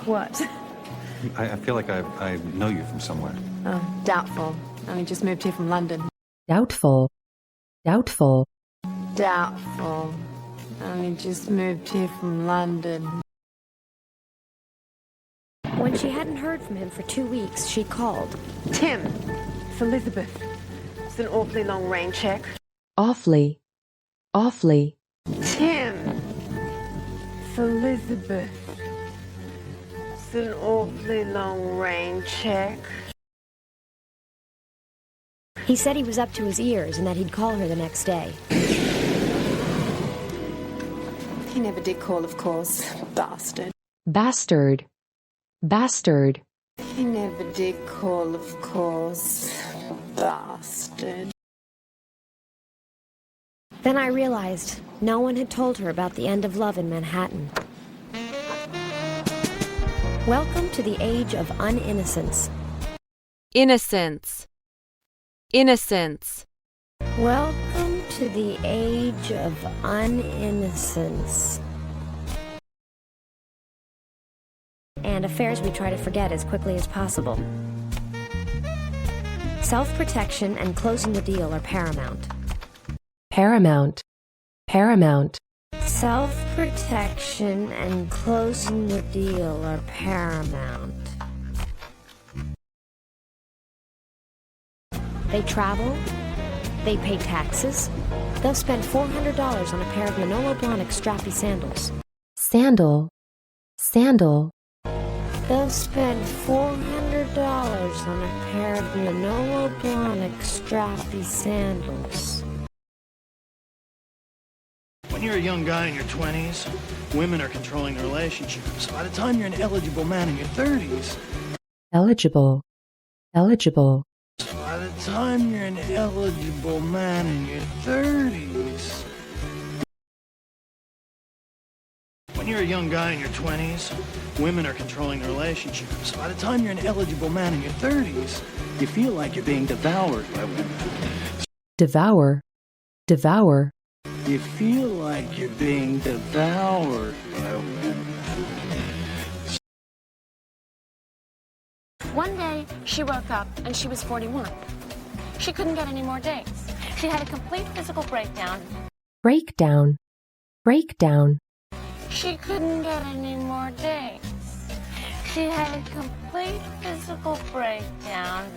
What? I feel like I know you from somewhere. Oh, doubtful. Only just moved here from London. Doubtful. Doubtful. Doubtful. Only just moved here from London. When she hadn't heard from him for 2 weeks, she called. Tim, it's Elizabeth. It's an awfully long rain check. Awfully. Awfully. Tim, it's Elizabeth. It's an awfully long rain check. He said he was up to his ears and that he'd call her the next day. He never did call, of course. Bastard. Bastard. Bastard. He never did call, of course. Bastard. Then I realized no one had told her about the end of love in Manhattan. Welcome to the age of uninnocence. Innocence. Innocence. Welcome to the age of uninnocence. And affairs we try to forget as quickly as possible. Self-protection and closing the deal are paramount. Paramount. Paramount. Self-protection and closing the deal are paramount. They travel. They pay taxes. They'll spend $400 on a pair of Manolo Blahnik strappy sandals. Sandal. Sandal. They'll spend $400 on a pair of Manolo Blahnik strappy sandals. When you're a young guy in your 20s, women are controlling the relationships. By the time you're an eligible man in your 30s, Eligible. Eligible. by the time you're an eligible man in your 30s. When you're a young guy in your 20s, women are controlling the relationships. By the time you're an eligible man in your 30s, you feel like you're being devoured by women. Devour. Devour. You feel like you're being devoured by women. One day, she woke up and she was 41. She couldn't get any more dates. She had a complete physical breakdown. Breakdown. Breakdown. She couldn't get any more dates. She had a complete physical breakdown.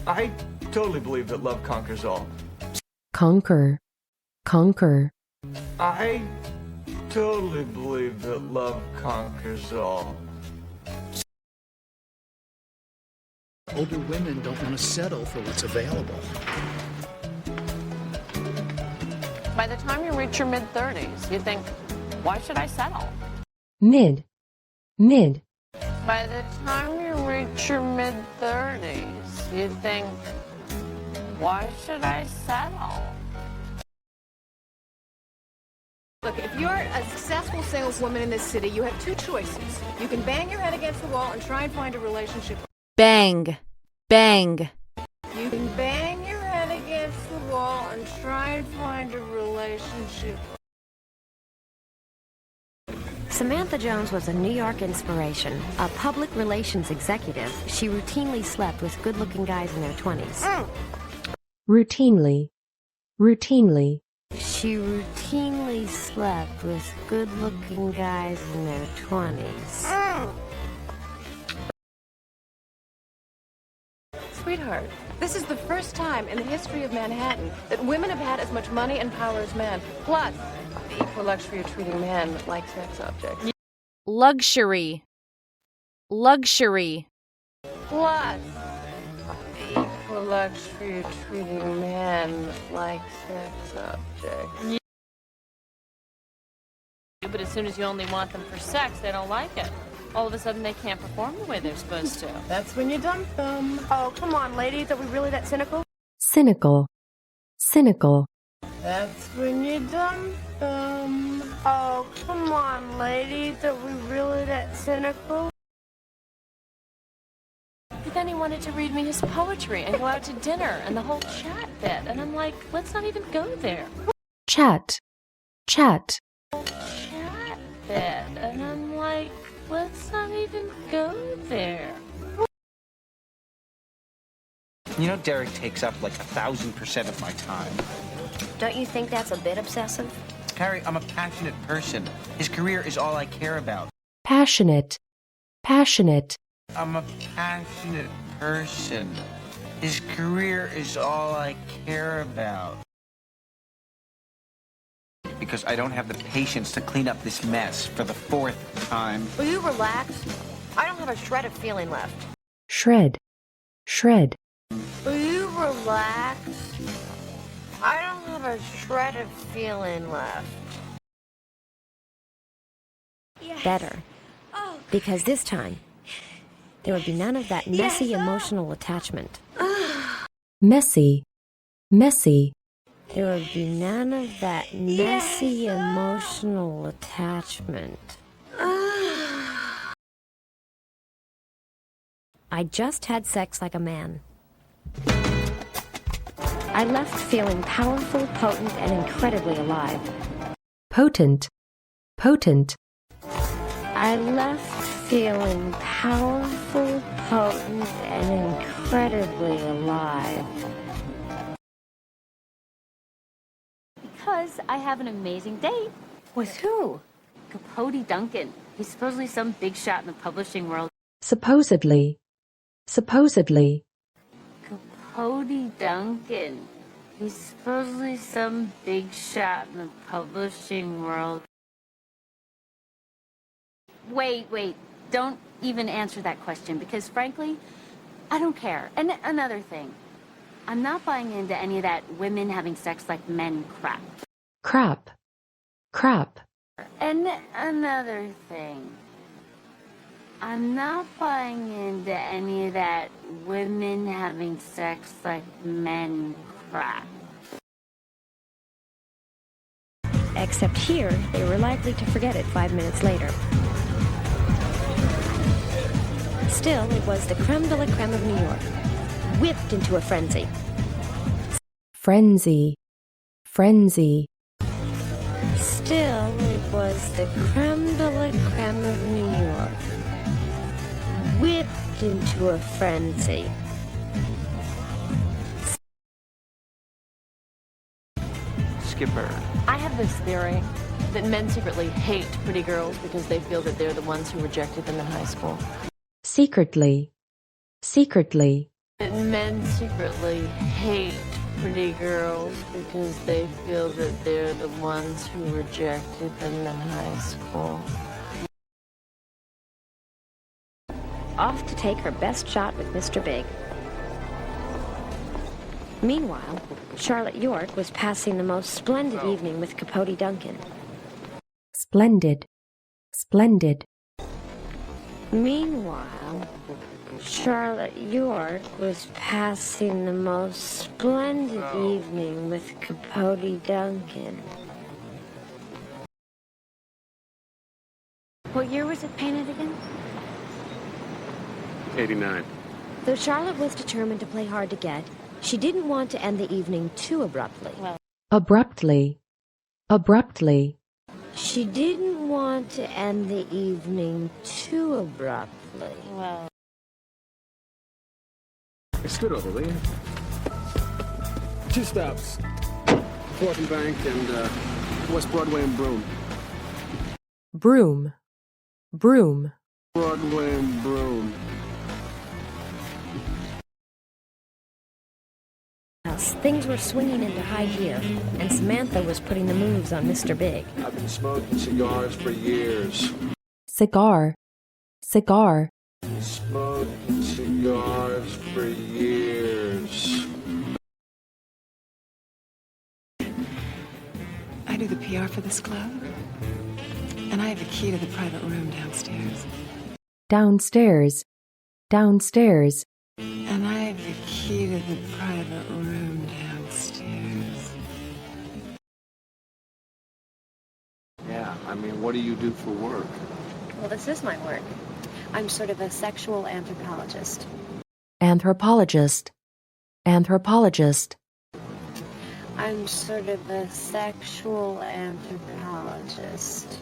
I totally believe that love conquers all. Conquer. Conquer. I totally believe that love conquers all. Older women don't want to settle for what's available. By the time you reach your mid-30s, you think, why should I settle? Mid. Mid. By the time you reach your mid-30s, you think, why should I settle? Look, if you're a successful saleswoman in this city, you have two choices. You can bang your head against the wall and try and find a relationship. Bang. Bang. You can bang your head against the wall and try and find a relationship. Samantha Jones was a New York inspiration. A public relations executive, she routinely slept with good-looking guys in their 20s. Routinely. Routinely. She routinely slept with good-looking guys in their 20s. Sweetheart, this is the first time in the history of Manhattan that women have had as much money and power as men. Plus, the equal luxury of treating men like sex objects. Luxury. Luxury. Plus, the equal luxury of treating men like sex objects. But as soon as you only want them for sex, they don't like it. All of a sudden, they can't perform the way they're supposed to. That's when you dump them. Oh, come on, ladies. Are we really that cynical? Cynical. Cynical. That's when you dump them. Oh, come on, ladies. Are we really that cynical? But then he wanted to read me his poetry and go out to dinner and the whole chat bit. And I'm like, let's not even go there. Chat. chat, bed, and I'm like, let's not even go there. You know, Derek takes up like 1,000% of my time. Don't you think that's a bit obsessive? Carrie, I'm a passionate person. His career is all I care about. passionate, passionate, I'm a passionate person. His career is all I care about. Because I don't have the patience to clean up this mess for the 4th time. Will you relax? I don't have a shred of feeling left. shred, shred, Will you relax? I don't have a shred of feeling left. Better. Because this time, there would be none of that messy emotional attachment. messy, messy, There would be none of that messy emotional attachment. I just had sex like a man. I left feeling powerful, potent, and incredibly alive. potent, potent, I left feeling powerful, potent, and incredibly alive. Because I have an amazing date. With who? Capote Duncan. He's supposedly some big shot in the publishing world. supposedly, supposedly, Capote Duncan. He's supposedly some big shot in the publishing world. Wait. Don't even answer that question because, frankly, I don't care. And another thing, I'm not buying into any of that women having sex like men crap. crap, crap, And another thing, I'm not buying into any of that women having sex like men crap. Except here, they were likely to forget it 5 minutes later. Still, it was the creme de la creme of New York, whipped into a frenzy. frenzy, frenzy, Still, it was the creme de la creme of New York, whipped into a frenzy. Skipper. I have this theory that men secretly hate pretty girls because they feel that they're the ones who rejected them in high school. secretly, secretly, That men secretly hate pretty girls because they feel that they're the ones who rejected them in high school. Off to take her best shot with Mr. Big. Meanwhile, Charlotte York was passing the most splendid evening with Capote Duncan. splendid, splendid, Meanwhile, Charlotte York was passing the most splendid evening with Capote Duncan. What year was it painted again? 89. Though Charlotte was determined to play hard to get, she didn't want to end the evening too abruptly. abruptly, abruptly, She didn't want to end the evening too abruptly. Scoot over, will you? 2 stops. 4th and Bank and West Broadway and Broome. broom, broom, Broadway and Broome. Things were swinging into high gear, and Samantha was putting the moves on Mr. Big. I've been smoking cigars for years. cigar, cigar, Smoking cigars for years. I do the PR for this club, and I have a key to the private room downstairs. downstairs, downstairs, And I have the key to the private room downstairs. Yeah, I mean, what do you do for work? Well, this is my work. I'm sort of a sexual anthropologist. anthropologist, anthropologist, I'm sort of a sexual anthropologist.